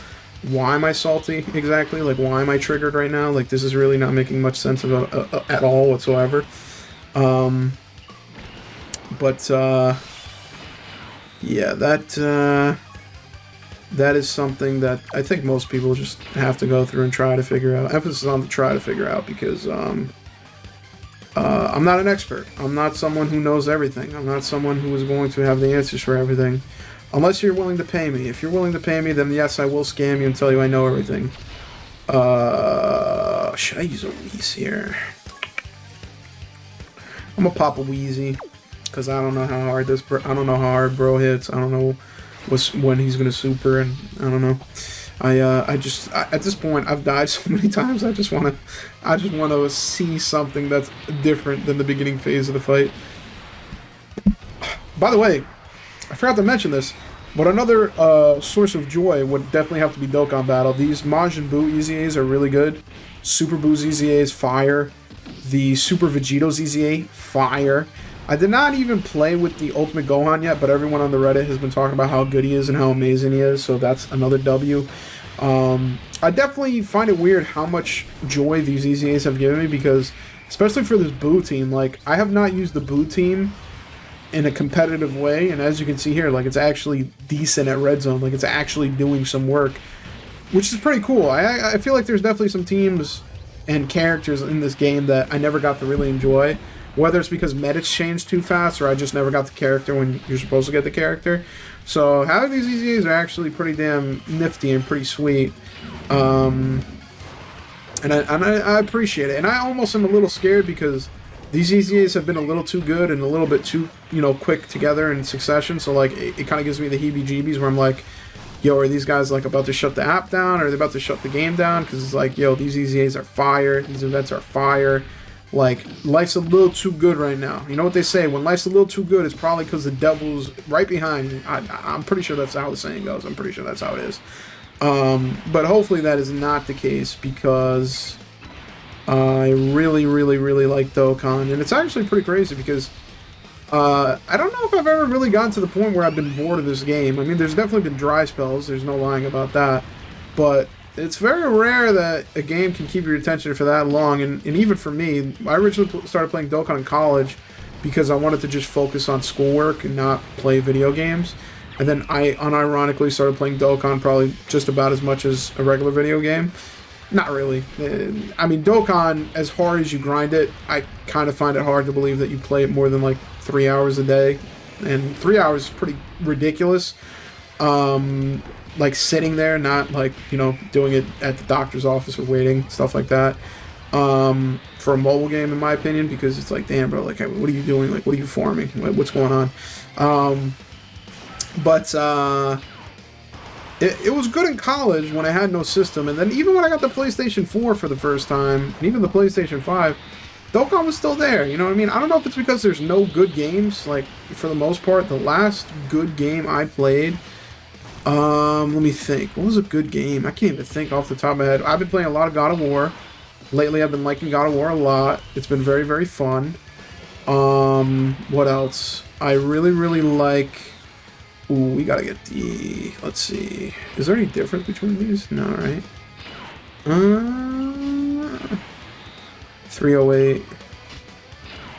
why am I salty exactly? Like, why am I triggered right now? Like, this is really not making much sense at all whatsoever. Yeah, that is something that I think most people just have to go through and try to figure out. Emphasis on the try to figure out, because I'm not an expert. I'm not someone who knows everything. I'm not someone who is going to have the answers for everything. Unless you're willing to pay me. If you're willing to pay me, then yes, I will scam you and tell you I know everything. Should I use a Wheeze here? I'm gonna pop a Wheezy, because I don't know how hard I don't know how hard bro hits. I don't know when he's gonna super, and I don't know. I just at this point, I've died so many times. I just wanna see something that's different than the beginning phase of the fight. By the way, I forgot to mention this, but another source of joy would definitely have to be Dokkan Battle. These Majin Buu EZAs are really good. Super Buu EZA is fire. The Super Vegito EZA, fire. I did not even play with the Ultimate Gohan yet, but everyone on the Reddit has been talking about how good he is and how amazing he is, so that's another W. I definitely find it weird how much joy these EZAs have given me, because, especially for this Buu team, like, I have not used the Buu team in a competitive way, and as you can see here, like, it's actually decent at Red Zone. Like, it's actually doing some work, which is pretty cool. I feel like there's definitely some teams and characters in this game that I never got to really enjoy, whether it's because metas changed too fast or I just never got the character when you're supposed to get the character. So having these EZAs are actually pretty damn nifty and pretty sweet. And I appreciate it. And I almost am a little scared, because these EZAs have been a little too good and a little bit too, quick together in succession. So, like, it kind of gives me the heebie-jeebies where I'm like, yo, are these guys, like, about to shut the app down? Or are they about to shut the game down? Because it's like, yo, these EZAs are fire. These events are fire. Like, life's a little too good right now. You know what they say? When life's a little too good, it's probably because the devil's right behind you. I'm pretty sure that's how the saying goes. I'm pretty sure that's how it is. But hopefully that is not the case, because I really, really, really like Dokkan. And it's actually pretty crazy, because I don't know if I've ever really gotten to the point where I've been bored of this game. I mean, there's definitely been dry spells. There's no lying about that. But it's very rare that a game can keep your attention for that long. And even for me, I originally started playing Dokkan in college because I wanted to just focus on schoolwork and not play video games. And then I unironically started playing Dokkan probably just about as much as a regular video game. Not really. I mean, Dokkan, as hard as you grind it, kind of find it hard to believe that you play it more than like 3 hours a day, and 3 hours is pretty ridiculous. Like sitting there, not like, you know, doing it at the doctor's office or waiting, stuff like that. For a mobile game, in my opinion, because it's like, damn, bro, like, what are you doing? Like, what are you farming? What's going on? It was good in college when I had no system, and then even when I got the PlayStation 4 for the first time, and even the PlayStation 5, Dokkan was still there, you know what I mean? I don't know if it's because there's no good games, like, for the most part. The last good game I played, let me think. What was a good game? I can't even think off the top of my head. I've been playing a lot of God of War. Lately, I've been liking God of War a lot. It's been very, very fun. What else? I really, really like... Ooh, we gotta get the... Let's see. Is there any difference between these? No, right? 308.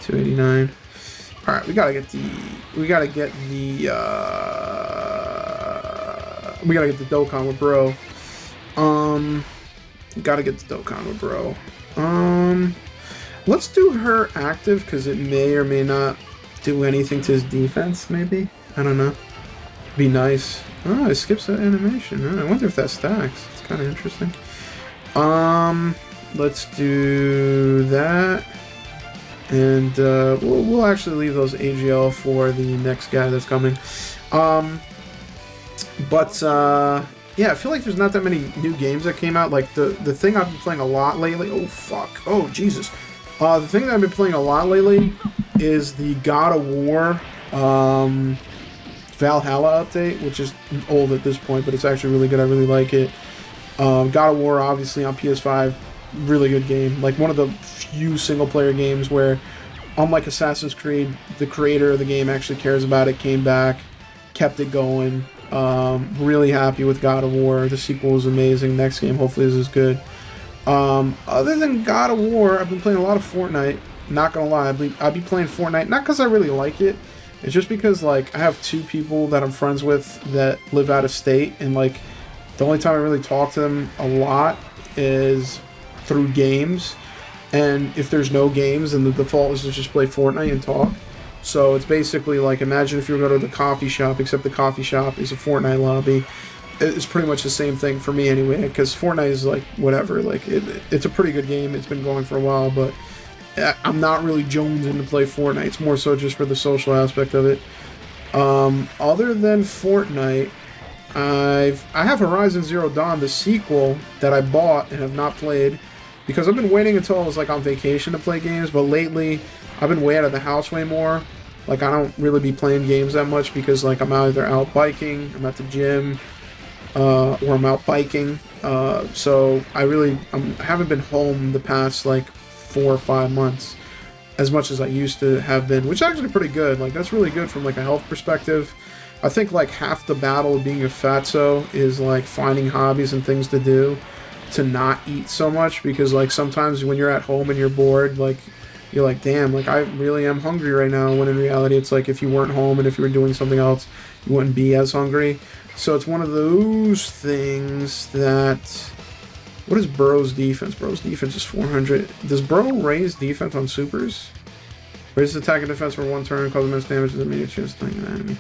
289. Alright, we gotta get the... We gotta get the Dokkan with Bro. Gotta get the Dokkan with Bro. Let's do her active, because it may or may not do anything to his defense, maybe? I don't know. Be nice. Oh, it skips that animation. Oh, I wonder if that stacks. It's kind of interesting. Let's do that. And we'll actually leave those AGL for the next guy that's coming. Yeah, I feel like there's not that many new games that came out. Like, the thing I've been playing a lot lately... Oh, fuck. Oh, Jesus. The thing that I've been playing a lot lately is the God of War Valhalla update, which is old at this point, but it's actually really good. I really like it. God of War, obviously, on PS5, really good game. Like, one of the few single-player games where, unlike Assassin's Creed, the creator of the game actually cares about it, came back, kept it going. Really happy with God of War. The sequel is amazing. Next game hopefully is as good. Other than God of War, I've been playing a lot of Fortnite. Not gonna lie, I'd be playing Fortnite, not because I really like it, it's just because, like, I have 2 people that I'm friends with that live out of state, and, like, the only time I really talk to them a lot is through games, and if there's no games, then the default is to just play Fortnite and talk. So it's basically like, imagine if you were to go to the coffee shop, except the coffee shop is a Fortnite lobby. It's pretty much the same thing for me anyway, because Fortnite is like, whatever, like, it's a pretty good game, it's been going for a while, but I'm not really jonesing to play Fortnite. It's more so just for the social aspect of it. Other than Fortnite, I have Horizon Zero Dawn, the sequel, that I bought and have not played, because I've been waiting until I was, like, on vacation to play games, but lately I've been way out of the house way more. Like, I don't really be playing games that much because, like, I'm either out biking, I'm at the gym, or I'm out biking. So I haven't been home the past, like, 4 or 5 months as much as I used to have been, which is actually pretty good. Like, that's really good from, like, a health perspective. I think, like, half the battle of being a fatso is, like, finding hobbies and things to do to not eat so much, because, like, sometimes when you're at home and you're bored, like, you're like, damn, like, I really am hungry right now, when in reality it's like, if you weren't home and if you were doing something else, you wouldn't be as hungry. So it's one of those things that... What is Bro's defense? Bro's defense is 400. Does Bro raise defense on supers? Raises attack and defense for 1 turn, causes immense damage to the immediate chance to an enemy.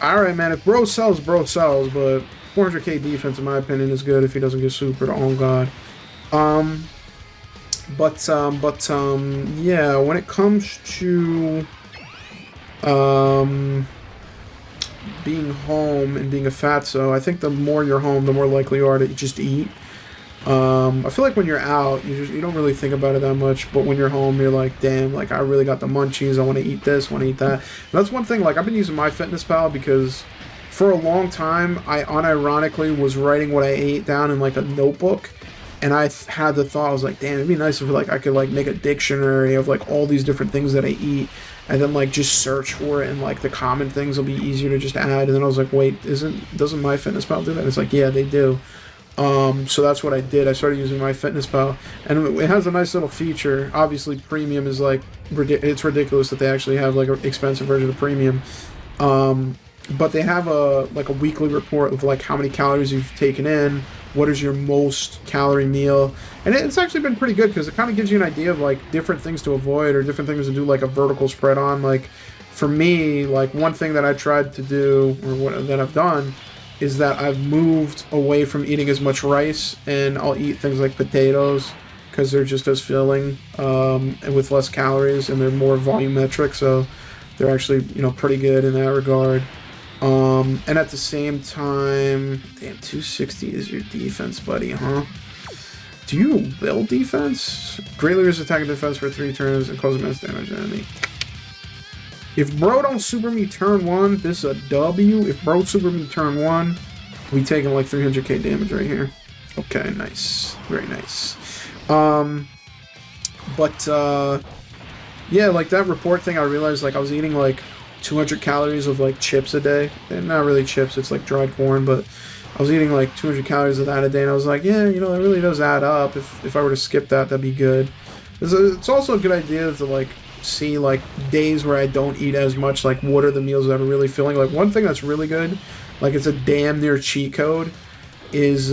Alright, man, if Bro sells, but 400k defense, in my opinion, is good if he doesn't get super to on God. Yeah, when it comes to being home and being a fatso, I think the more you're home, the more likely you are to just eat. I feel like when you're out, you don't really think about it that much, but when you're home, you're like, damn, like, I really got the munchies, I want to eat this, want to eat that. And that's one thing, like, I've been using MyFitnessPal because for a long time, I unironically was writing what I ate down in, like, a notebook, and I had the thought, I was like, damn, it'd be nice if, like, I could, like, make a dictionary of, like, all these different things that I eat, and then, like, just search for it, and, like, the common things will be easier to just add. And then I was like, wait, doesn't MyFitnessPal do that? And it's like, yeah, they do. So that's what I did. I started using MyFitnessPal, and it has a nice little feature. Obviously, premium is, like, it's ridiculous that they actually have, like, an expensive version of premium. But they have a weekly report of, like, how many calories you've taken in, what is your most calorie meal. And it's actually been pretty good because it kind of gives you an idea of like different things to avoid or different things to do like a vertical spread on. Like for me, like one thing that I tried to do or what that I've done is that I've moved away from eating as much rice, and I'll eat things like potatoes because they're just as filling and with less calories, and they're more volumetric, so they're actually, you know, pretty good in that regard. And at the same time, damn, 260 is your defense, buddy, huh? Do you build defense? Greatly reduce attack and defense for 3 turns and cause immense damage to enemy. If bro don't super me turn 1, this is a W. If bro super me turn 1, we taking like 300k damage right here. Okay, nice. Very nice. Yeah, like that report thing, I realized like I was eating like 200 calories of like chips a day. And not really chips, it's like dried corn, but I was eating like 200 calories of that a day, and I was like, yeah, you know, that really does add up. If I were to skip that, that'd be good. It's also a good idea to like see like days where I don't eat as much, like what are the meals that are really filling. Like one thing that's really good, like it's a damn near cheat code, is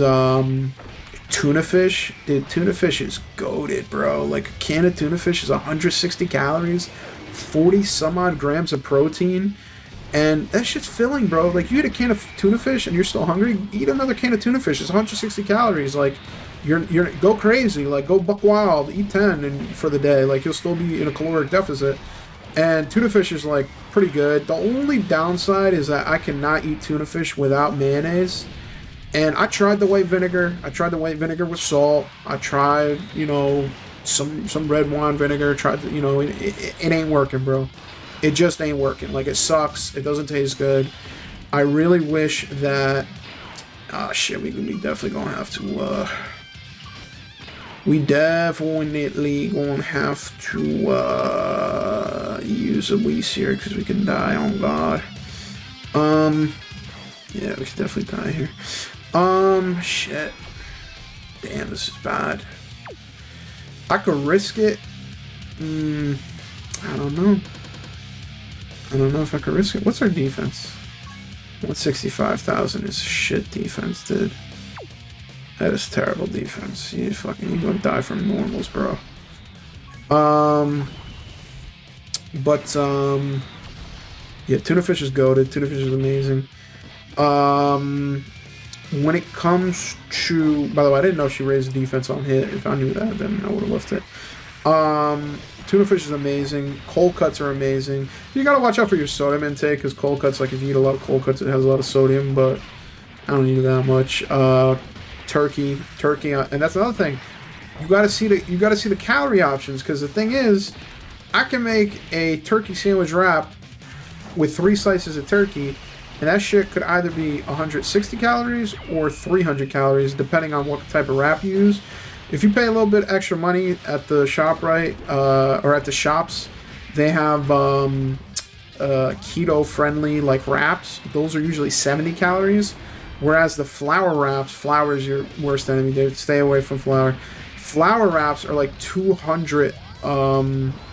tuna fish. Dude, tuna fish is goated, bro. Like a can of tuna fish is 160 calories, 40 some odd grams of protein, and that shit's filling, bro. Like you eat a can of tuna fish and you're still hungry, eat another can of tuna fish. It's 160 calories. Like you're go crazy, like go buck wild, eat 10 and for the day, like you'll still be in a caloric deficit. And tuna fish is like pretty good. The only downside is that I cannot eat tuna fish without mayonnaise. And I tried the white vinegar. I tried the white vinegar with salt. I tried, you know, some red wine vinegar. Tried to, you know, it ain't working, bro. It just ain't working. Like it sucks. It doesn't taste good. I really wish that. Oh shit, we definitely gonna have to. We definitely gonna have to use a Whis here because we can die. Oh god. Yeah, we can definitely die here. Shit. Damn, this is bad. I could risk it. I don't know. I don't know if I could risk it. What's our defense? 165,000 is shit defense, dude. That is terrible defense. You gonna die from normals, bro. Yeah, tuna fish is goated. Tuna fish is amazing. When it comes to, by the way, I didn't know she raised the defense on hit. If I knew that, then I would have left it. Tuna fish is amazing. Cold cuts are amazing. You gotta watch out for your sodium intake, because cold cuts, like if you eat a lot of cold cuts, it has a lot of sodium, but I don't eat that much. Turkey, and that's another thing. You gotta see the calorie options, because the thing is, I can make a turkey sandwich wrap with 3 slices of turkey, and that shit could either be 160 calories or 300 calories, depending on what type of wrap you use. If you pay a little bit extra money at the shop, right, or at the shops, they have keto-friendly like wraps. Those are usually 70 calories, whereas the flour wraps, flour is your worst enemy, dude. Stay away from flour. Flour wraps are like 200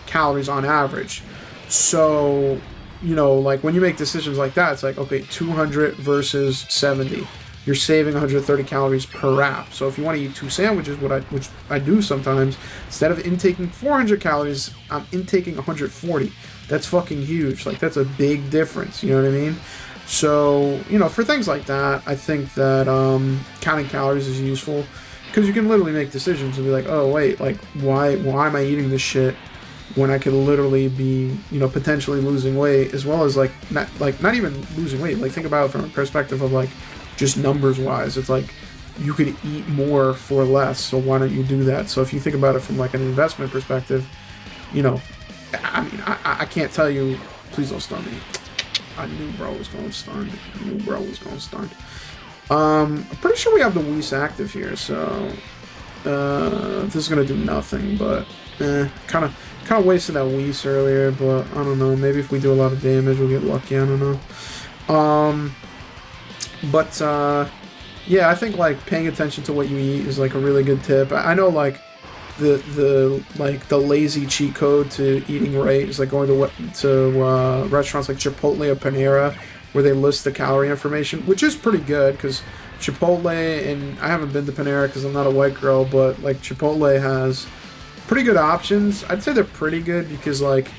calories on average. So, you know, like when you make decisions like that, it's like, okay, 200 versus 70. You're saving 130 calories per wrap. So if you want to eat 2 sandwiches, which I do sometimes, instead of intaking 400 calories, I'm intaking 140. That's fucking huge. Like, that's a big difference. You know what I mean? So, you know, for things like that, I think that counting calories is useful, because you can literally make decisions and be like, oh wait, like why am I eating this shit when I could literally be, you know, potentially losing weight, as well as like not even losing weight. Like, think about it from a perspective of like just numbers wise. It's like you could eat more for less, so why don't you do that? So if you think about it from like an investment perspective, you know, I mean, I can't tell you, please don't stun me. I knew bro was going stunned. I'm pretty sure we have the Whis active here, so this is gonna do nothing, but kind of wasted that Whis earlier, but I don't know, maybe if we do a lot of damage we'll get lucky, I don't know. Yeah, I think like paying attention to what you eat is like a really good tip. I know like the lazy cheat code to eating right is like going to restaurants like Chipotle or Panera, where they list the calorie information, which is pretty good, because Chipotle, and I haven't been to Panera because I'm not a white girl, but like Chipotle has pretty good options. I'd say they're pretty good because like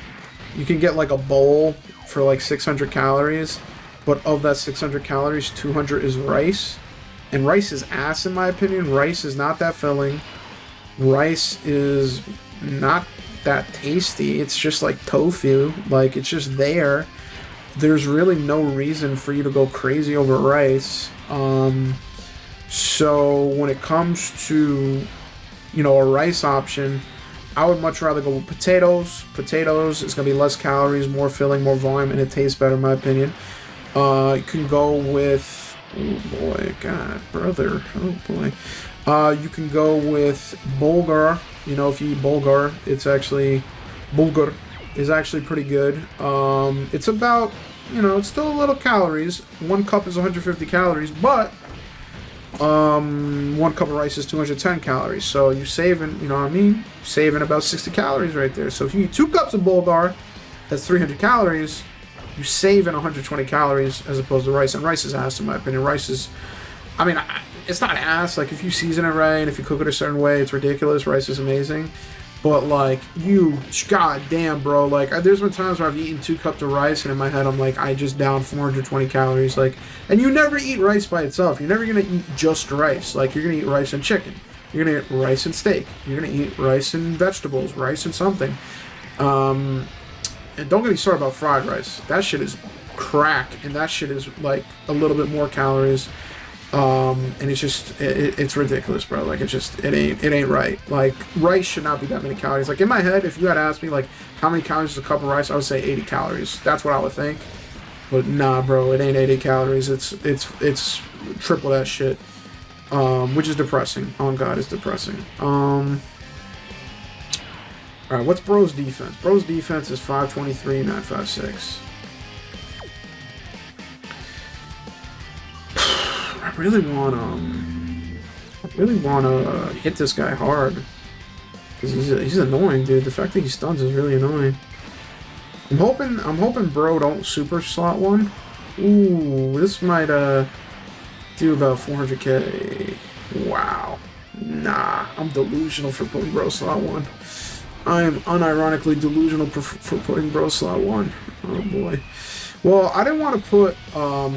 you can get like a bowl for like 600 calories, but of that 600 calories, 200 is rice. And rice is ass in my opinion. Rice is not that filling. Rice is not that tasty. It's just like tofu. Like, it's just there. There's really no reason for you to go crazy over rice. So when it comes to, you know, a rice option, I would much rather go with potatoes. Potatoes is going to be less calories, more filling, more volume, and it tastes better in my opinion. You can go with, oh boy, God, brother, oh boy. You can go with bulgur. You know, if you eat bulgur, it's actually, bulgur is actually pretty good. It's about, you know, it's still a little calories. 1 cup is 150 calories, but 1 cup of rice is 210 calories. So you're saving, you know what I mean? Saving about 60 calories right there. So if you eat 2 cups of bulgur, that's 300 calories. You're saving 120 calories as opposed to rice. And rice is ass in my opinion. Rice is, I mean, it's not ass. Like, if you season it right, if you cook it a certain way, it's ridiculous. Rice is amazing. But, like, god damn, bro. Like, there's been times where I've eaten 2 cups of rice, and in my head, I'm like, I just downed 420 calories. Like, and you never eat rice by itself. You're never going to eat just rice. Like, you're going to eat rice and chicken. You're going to eat rice and steak. You're going to eat rice and vegetables, rice and something. And don't get me started about fried rice. That shit is crack, and that shit is, like, a little bit more calories. And it's just, it's ridiculous, bro. Like, it ain't right. Like, rice should not be that many calories. Like, in my head, if you had asked me, like, how many calories is a cup of rice, I would say 80 calories. That's what I would think. But nah, bro, it ain't 80 calories. It's triple that shit. Which is depressing. Oh god, it's depressing. Alright, what's bro's defense? Bro's defense is 523, 956. I really wanna hit this guy hard, because he's annoying, dude. The fact that he stuns is really annoying. I'm hoping bro don't super slot one. Ooh, this might do about 400k. Wow. Nah, I'm delusional for putting bro slot one. I am unironically delusional for putting bro slot one. Oh boy. Well, I didn't want to put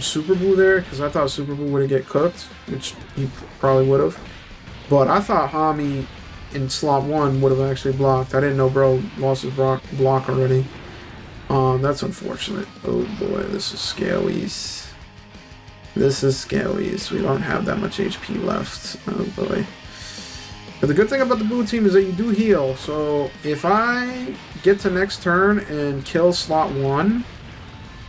Super Boo there because I thought Super Boo would get cooked, which he probably would have. But I thought Hami in slot 1 would have actually blocked. I didn't know bro lost his block already. That's unfortunate. Oh boy, this is scawies. This is scawies. We don't have that much HP left. Oh boy. But the good thing about the Boo team is that you do heal. So if I get to next turn and kill slot 1,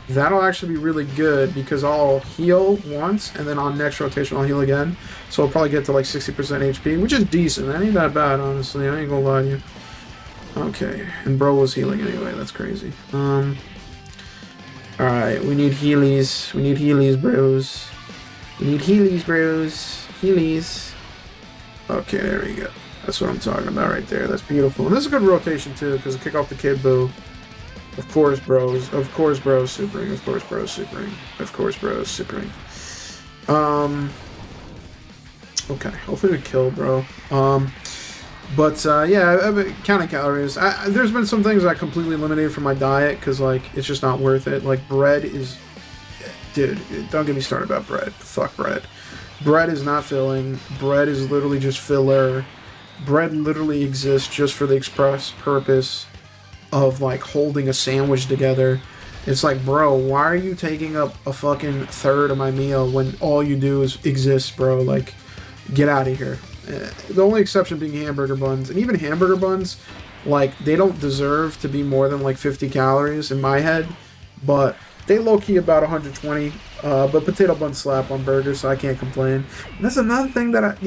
that'll actually be really good because I'll heal once and then on next rotation I'll heal again. So I'll probably get to like 60% HP, which is decent. That ain't that bad, honestly. I ain't gonna lie to you. Okay, and bro was healing anyway. That's crazy. Alright, we need Heelys. We need Heelys, bros. We need Heelys, bros. Heelys. Okay, there we go. That's what I'm talking about right there. That's beautiful. And this is a good rotation too, because kick off the Kid Boo. Of course, bros. Of course, bros. Supering. Of course, bros. Supering. Of course, bros. Supering. Okay. Hopefully we kill, bro. Yeah, counting calories. There's been some things I completely eliminated from my diet because, like, it's just not worth it. Like, bread is... Dude, don't get me started about bread. Fuck bread. Bread is not filling. Bread is literally just filler. Bread literally exists just for the express purpose of, like, holding a sandwich together. It's like, bro, why are you taking up a fucking third of my meal when all you do is exist, bro? Like, get out of here. The only exception being hamburger buns. And even hamburger buns, like, they don't deserve to be more than, like, 50 calories in my head. But they low-key about 120. But potato buns slap on burgers, so I can't complain. And that's another thing that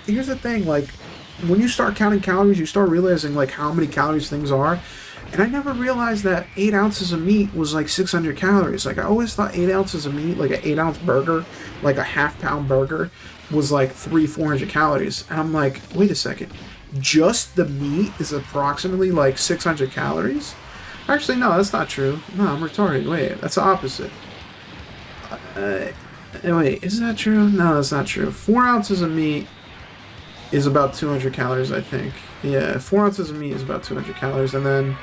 here's the thing, like, when you start counting calories, you start realizing, like, how many calories things are. And I never realized that 8 ounces of meat was like 600 calories. Like, I always thought 8 ounces of meat, like an 8-ounce burger, like a half-pound burger, was like 400 calories. And I'm like, wait a second. Just the meat is approximately like 600 calories? Actually, no, that's not true. No, I'm retarded. Wait, that's the opposite. Wait, is that true? No, that's not true. 4 ounces of meat is about 200 calories, I think. Yeah, 4 ounces of meat is about 200 calories, and then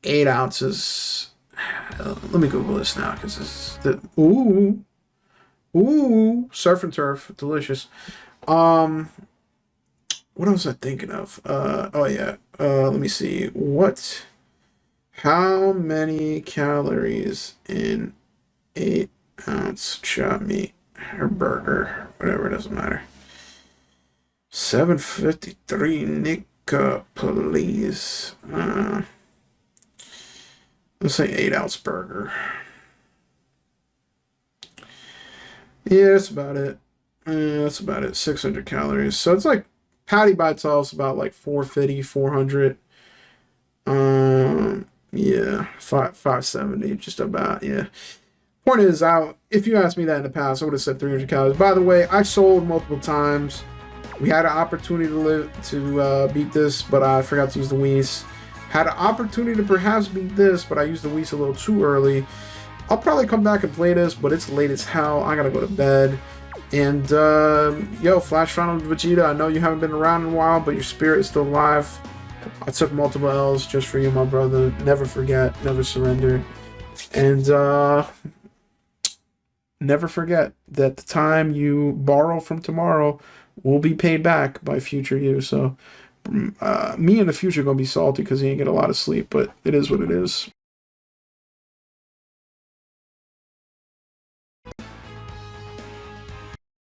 8 ounces. Let me Google this now because this is the surf and turf, delicious. Um, what was I thinking of? Oh yeah. Let me see. How many calories in 8-ounce chop meat or burger? Whatever, it doesn't matter. 753 Nika, please. Let's say 8-ounce burger. Yeah, that's about it. That's about it. 600 calories. So it's like patty by itself is about like 450, 400. Yeah, 570, just about. Yeah. Point is, if you asked me that in the past, I would have said 300 calories. By the way, I sold multiple times. We had an opportunity to beat this, but I forgot to use the Whis. Had an opportunity to perhaps beat this, but I used the Whis a little too early. I'll probably come back and play this, but it's late as hell. I gotta go to bed. And, yo, FlashFinalVegeta, I know you haven't been around in a while, but your spirit is still alive. I took multiple L's just for you, my brother. Never forget, never surrender. And, never forget that the time you borrow from tomorrow will be paid back by future you. So, me in the future gonna be salty because he ain't get a lot of sleep, but it is what it is.